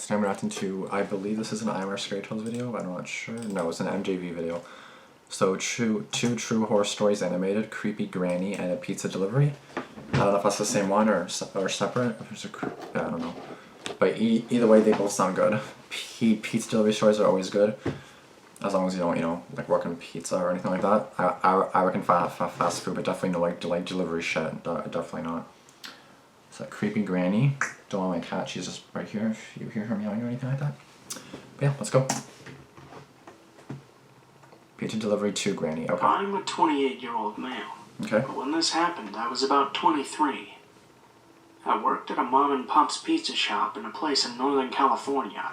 guys, today I'm reacting to, I believe this is an IMR Scary Tales video, but I'm not sure. No, it's an MJV video. So, two true horror stories animated, creepy granny and a pizza delivery. I don't know if that's the same one or separate. If there's I don't know. But either way, they both sound good. Pizza delivery stories are always good, as long as you don't, like work on pizza or anything like that. I reckon fast food, but definitely no like delivery shit. Definitely not. It's a creepy granny. Don't want my cat. She's just right here. If you hear her meowing or anything like that. But yeah, let's go. Pizza delivery to granny. Okay. I'm a 28-year-old male. Okay. But when this happened, I was about 23. I worked at a mom and pop's pizza shop in a place in Northern California.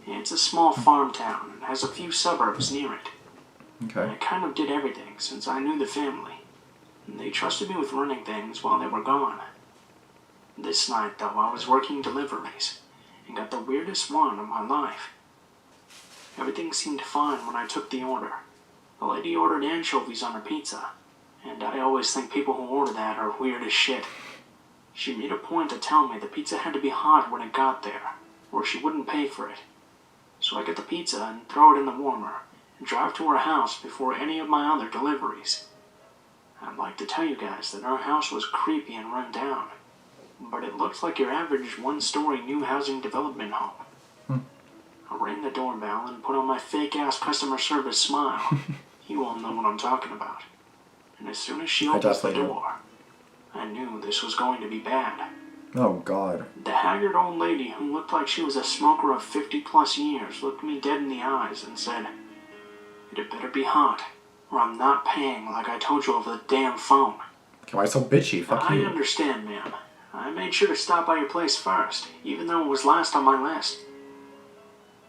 It's a small farm town and has a few suburbs near it. Okay. I kind of did everything since I knew the family. And they trusted me with running things while they were gone. This night, though, I was working deliveries and got the weirdest one of my life. Everything seemed fine when I took the order. The lady ordered anchovies on her pizza, and I always think people who order that are weird as shit. She made a point to tell me the pizza had to be hot when it got there, or she wouldn't pay for it. So I get the pizza and throw it in the warmer, and drive to her house before any of my other deliveries. I'd like to tell you guys that our house was creepy and run down, but it looked like your average one-story new housing development home. I rang the doorbell and put on my fake-ass customer service smile. You all know what I'm talking about. And as soon as she opened the door, I knew this was going to be bad. Oh, God. The haggard old lady who looked like she was a smoker of 50-plus years looked me dead in the eyes and said, "It had better be hot, or I'm not paying like I told you over the damn phone." Okay, why so bitchy? Fuck you. I understand, ma'am. I made sure to stop by your place first, even though it was last on my list.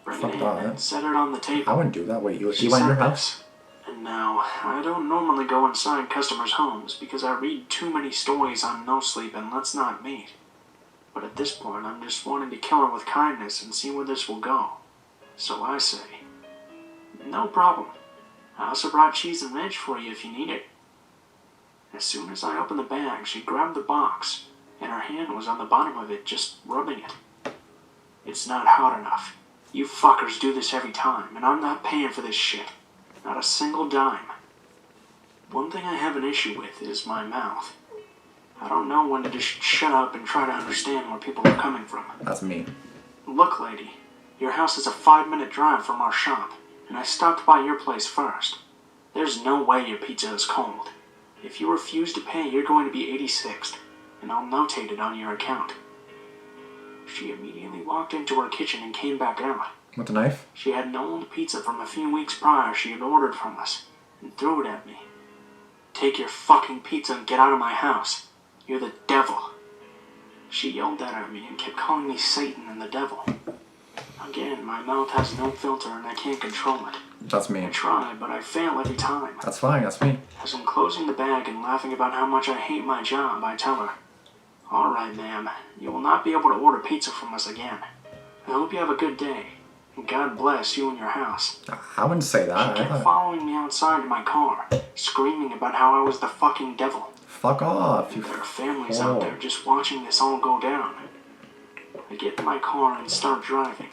Bring it in and set it on the table. I wouldn't do that. Wait, you went in your house? And now, I don't normally go inside customers' homes because I read too many stories on no sleep and let's not meet. But at this point, I'm just wanting to kill her with kindness and see where this will go. So I say, no problem. I also brought cheese and veg for you if you need it. As soon as I opened the bag, she grabbed the box, and her hand was on the bottom of it, just rubbing it. "It's not hot enough. You fuckers do this every time, and I'm not paying for this shit. Not a single dime." One thing I have an issue with is my mouth. I don't know when to just shut up and try to understand where people are coming from. That's me. "Look, lady, your house is a 5-minute drive from our shop, and I stopped by your place first. There's no way your pizza is cold. If you refuse to pay, you're going to be 86th, and I'll notate it on your account." She immediately walked into her kitchen and came back out. With a knife? She had an old pizza from a few weeks prior she had ordered from us, and threw it at me. "Take your fucking pizza and get out of my house. You're the devil." She yelled that at me and kept calling me Satan and the devil. Again, my mouth has no filter and I can't control it. That's me. I try, but I fail every time. That's fine, that's me. As I'm closing the bag and laughing about how much I hate my job, I tell her, "All right, ma'am, you will not be able to order pizza from us again. I hope you have a good day, and God bless you and your house." I wouldn't say that. She kept following me outside to my car, screaming about how I was the fucking devil. Fuck off, you. There are families out there just watching this all go down. I get in my car and start driving.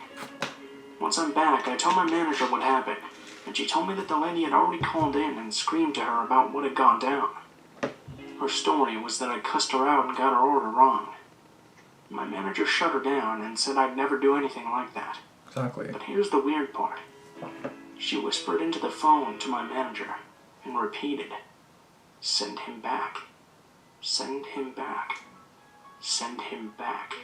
Once I'm back, I tell my manager what happened, and she told me that the lady had already called in and screamed to her about what had gone down. Her story was that I cussed her out and got her order wrong. My manager shut her down and said I'd never do anything like that. Exactly. But here's the weird part. She whispered into the phone to my manager and repeated, "Send him back. Send him back. Send him back."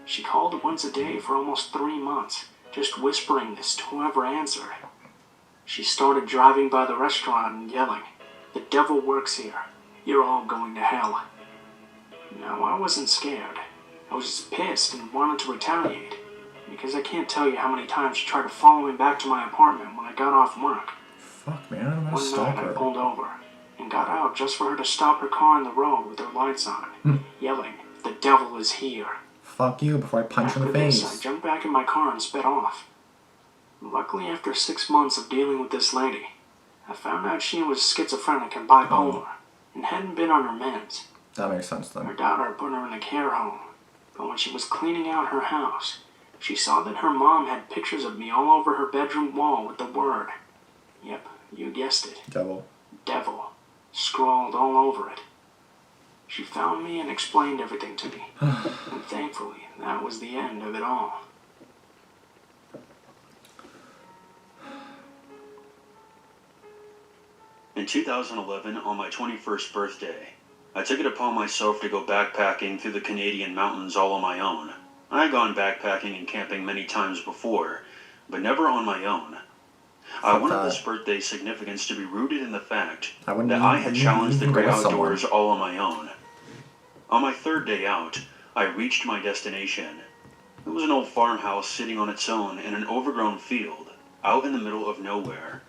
She called once a day for almost 3 months, just whispering this to whoever answered. She started driving by the restaurant and yelling, "The devil works here. You're all going to hell." Now, I wasn't scared. I was just pissed and wanted to retaliate, because I can't tell you how many times she tried to follow me back to my apartment when I got off work. Fuck, man, I'm gonna One stalk night her. I pulled over and got out just for her to stop her car on the road with her lights on, yelling, "The devil is here." Fuck you before I punch you in the face. After this, I jumped back in my car and sped off. Luckily, after 6 months of dealing with this lady, I found out she was schizophrenic and bipolar, and hadn't been on her meds. That makes sense then. Her daughter put her in a care home, but when she was cleaning out her house, She saw that her mom had pictures of me all over her bedroom wall with the word, yep, you guessed it, Devil. devil, scrawled all over it. She found me and explained everything to me, and thankfully, that was the end of it all. In 2011, on my 21st birthday, I took it upon myself to go backpacking through the Canadian mountains all on my own. I had gone backpacking and camping many times before, but never on my own. I wanted this birthday's significance to be rooted in the fact that I had challenged the great outdoors all on my own. On my third day out, I reached my destination. It was an old farmhouse sitting on its own in an overgrown field, out in the middle of nowhere.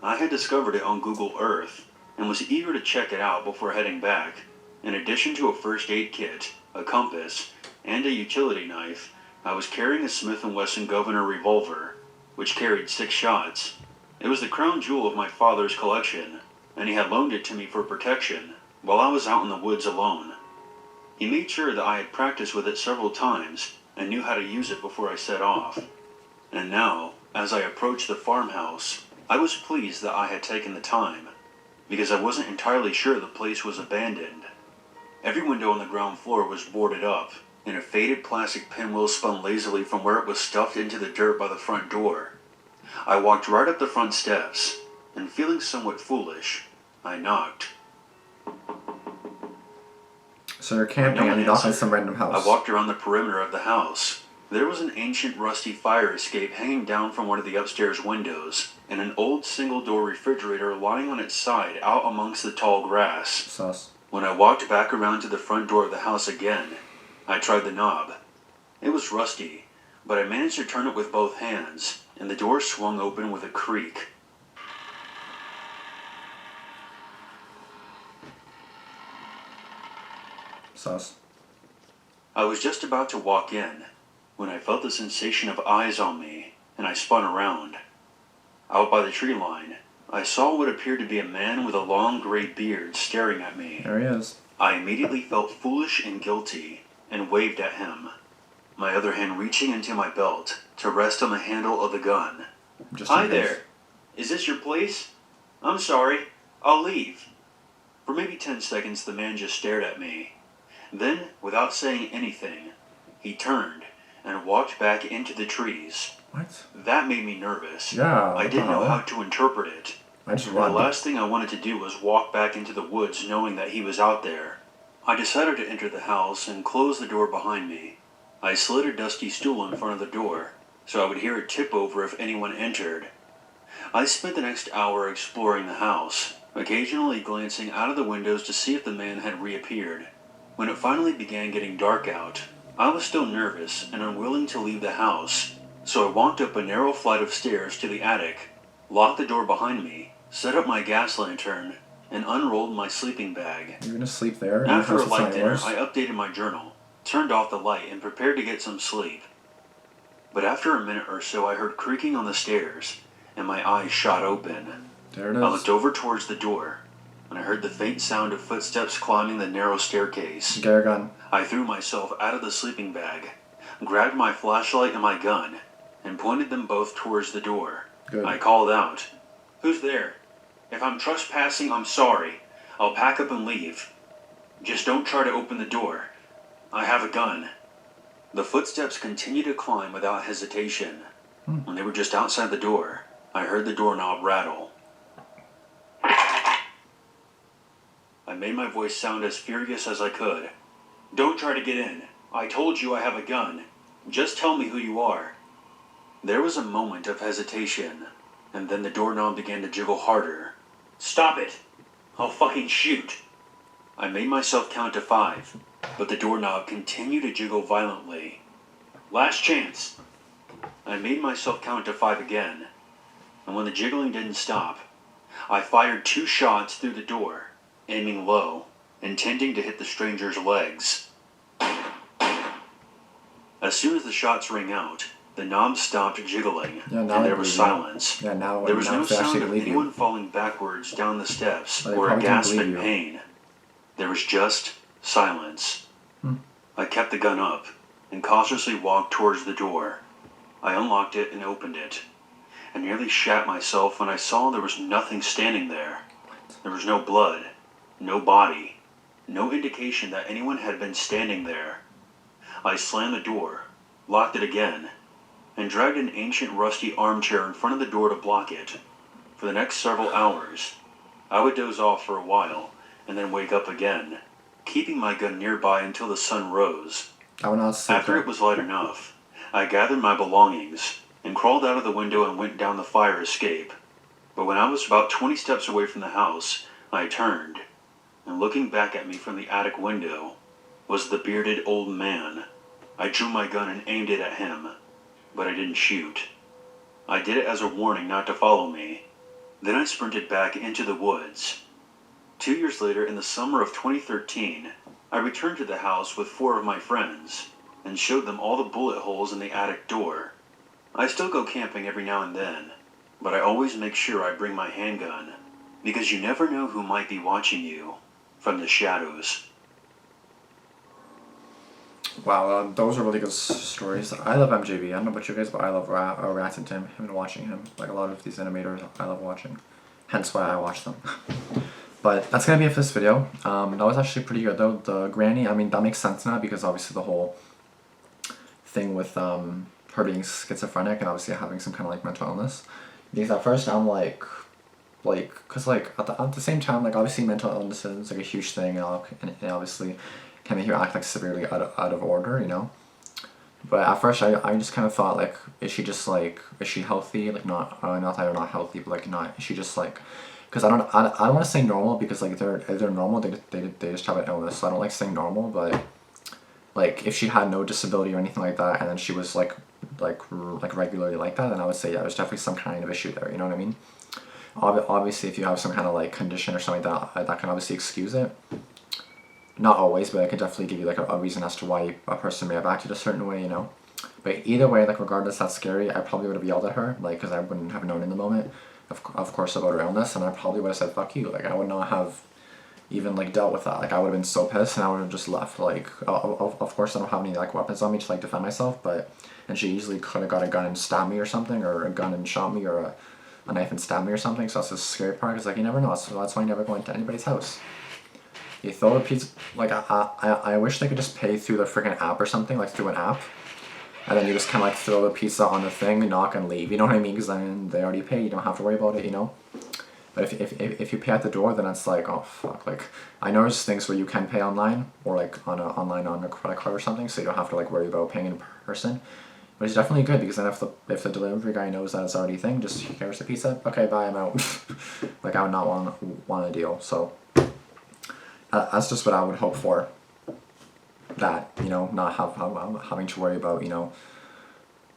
I had discovered it on Google Earth, and was eager to check it out before heading back. In addition to a first aid kit, a compass, and a utility knife, I was carrying a Smith & Wesson Governor revolver, which carried 6 shots. It was the crown jewel of my father's collection, and he had loaned it to me for protection while I was out in the woods alone. He made sure that I had practiced with it several times and knew how to use it before I set off. And now, as I approached the farmhouse, I was pleased that I had taken the time, because I wasn't entirely sure the place was abandoned. Every window on the ground floor was boarded up, and a faded plastic pinwheel spun lazily from where it was stuffed into the dirt by the front door. I walked right up the front steps, and feeling somewhat foolish, I knocked. So you're camping and you knock on some random house. I walked around the perimeter of the house. There was an ancient rusty fire escape hanging down from one of the upstairs windows, and an old single-door refrigerator lying on its side out amongst the tall grass. Sus. When I walked back around to the front door of the house again, I tried the knob. It was rusty, but I managed to turn it with both hands, and the door swung open with a creak. Sus. I was just about to walk in when I felt the sensation of eyes on me, and I spun around. Out by the tree line, I saw what appeared to be a man with a long gray beard staring at me. There he is. I immediately felt foolish and guilty, and waved at him, my other hand reaching into my belt to rest on the handle of the gun. Hi there. Is this your place? I'm sorry. I'll leave. For maybe 10 seconds, the man just stared at me. Then, without saying anything, he turned and walked back into the trees. What? That made me nervous. Yeah. I didn't know how to interpret it. I just run. The last thing I wanted to do was walk back into the woods knowing that he was out there. I decided to enter the house and close the door behind me. I slid a dusty stool in front of the door, so I would hear it tip over if anyone entered. I spent the next hour exploring the house, occasionally glancing out of the windows to see if the man had reappeared. When it finally began getting dark out, I was still nervous and unwilling to leave the house, so I walked up a narrow flight of stairs to the attic, locked the door behind me, set up my gas lantern, and unrolled my sleeping bag. You're gonna sleep there? After a light dinner, I updated my journal, turned off the light, and prepared to get some sleep. But after a minute or so, I heard creaking on the stairs, and my eyes shot open. There it is. I looked over towards the door, and I heard the faint sound of footsteps climbing the narrow staircase. Get your gun. I threw myself out of the sleeping bag, grabbed my flashlight and my gun, and pointed them both towards the door. Good. I called out, "Who's there? If I'm trespassing, I'm sorry. I'll pack up and leave. Just don't try to open the door. I have a gun." The footsteps continued to climb without hesitation. When they were just outside the door, I heard the doorknob rattle. I made my voice sound as furious as I could. "Don't try to get in. I told you I have a gun. Just tell me who you are." There was a moment of hesitation, and then the doorknob began to jiggle harder. "Stop it! I'll fucking shoot." I made myself count to 5, but the doorknob continued to jiggle violently. "Last chance." I made myself count to 5 again, and when the jiggling didn't stop, I fired 2 shots through the door, aiming low, intending to hit the stranger's legs. As soon as the shots rang out, the knob stopped jiggling, and there was silence. Yeah, now There was no it's actually sound of believe anyone you. falling backwards down the steps They or a probably didn't gasp in believe you. pain. There was just silence. I kept the gun up and cautiously walked towards the door. I unlocked it and opened it. I nearly shat myself when I saw there was nothing standing there. There was no blood, no body, no indication that anyone had been standing there. I slammed the door, locked it again, and dragged an ancient rusty armchair in front of the door to block it. For the next several hours, I would doze off for a while and then wake up again, keeping my gun nearby until the sun rose. I would not sleep. After it was light enough, I gathered my belongings and crawled out of the window and went down the fire escape. But when I was about 20 steps away from the house, I turned, and looking back at me from the attic window was the bearded old man. I drew my gun and aimed it at him, but I didn't shoot. I did it as a warning not to follow me. Then I sprinted back into the woods. 2 years later, in the summer of 2013, I returned to the house with 4 of my friends and showed them all the bullet holes in the attic door. I still go camping every now and then, but I always make sure I bring my handgun, because you never know who might be watching you from the shadows. Wow, those are really good stories. I love MJV. I don't know about you guys, but I love reacting to him and watching him. Like a lot of these animators, I love watching. Hence why I watch them. But that's gonna be it for this video. That was actually pretty good though. The granny, I mean, that makes sense now because obviously the whole thing with her being schizophrenic and obviously having some kind of like mental illness. Because at first I'm like, cause like at the same time, like obviously mental illness is like a huge thing, and obviously can make you act like severely out of order, you know. But at first I just kind of thought like, is she healthy? Like not that they're not healthy, but like not, is she just like, because I don't want to say normal because like if they're normal they just have an illness, so I don't like saying normal, but like if she had no disability or anything like that and then she was like regularly like that, then I would say yeah, there's definitely some kind of issue there, you know what I mean? Obviously if you have some kind of like condition or something like that, that can obviously excuse it. Not always, but it could definitely give you like a reason as to why a person may have acted a certain way, you know. But either way, like regardless, that's scary. I probably would have yelled at her, like, because I wouldn't have known in the moment, of course, about her illness, and I probably would have said fuck you. Like I would not have even like dealt with that. Like I would have been so pissed, and I would have just left. Like of course I don't have any like weapons on me to like defend myself, but and she easily could have got a gun and stabbed me or something, or a gun and shot me, or a knife and stabbed me or something. So that's the scary part, because like you never know. So that's why you never go into anybody's house. You throw the pizza, like, I wish they could just pay through the freaking app or something, like through an app. And then you just kind of like throw the pizza on the thing, knock and leave, you know what I mean? Because then they already pay, you don't have to worry about it, you know? But if you pay at the door, then it's like, oh fuck, like, I know there's things where you can pay online, or like online on a credit card or something, so you don't have to like worry about paying in person. But it's definitely good, because then if the delivery guy knows that it's already a thing, just here's the pizza, okay, bye, I'm out. Like I would not want a deal, so. That's just what I would hope for, that, you know, not having to worry about, you know,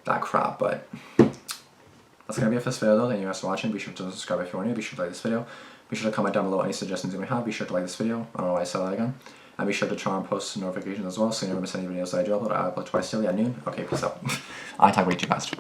that crap. But that's gonna be it for this video though. Thank you guys for watching. Be sure to subscribe if you're new. Be sure to like this video. Be sure to comment down below any suggestions you may have. Be sure to like this video. I don't know why I said that again. And be sure to turn on post notifications as well, so you never miss any videos that I do upload. I upload twice daily at noon. Okay, peace out. I talk way too fast.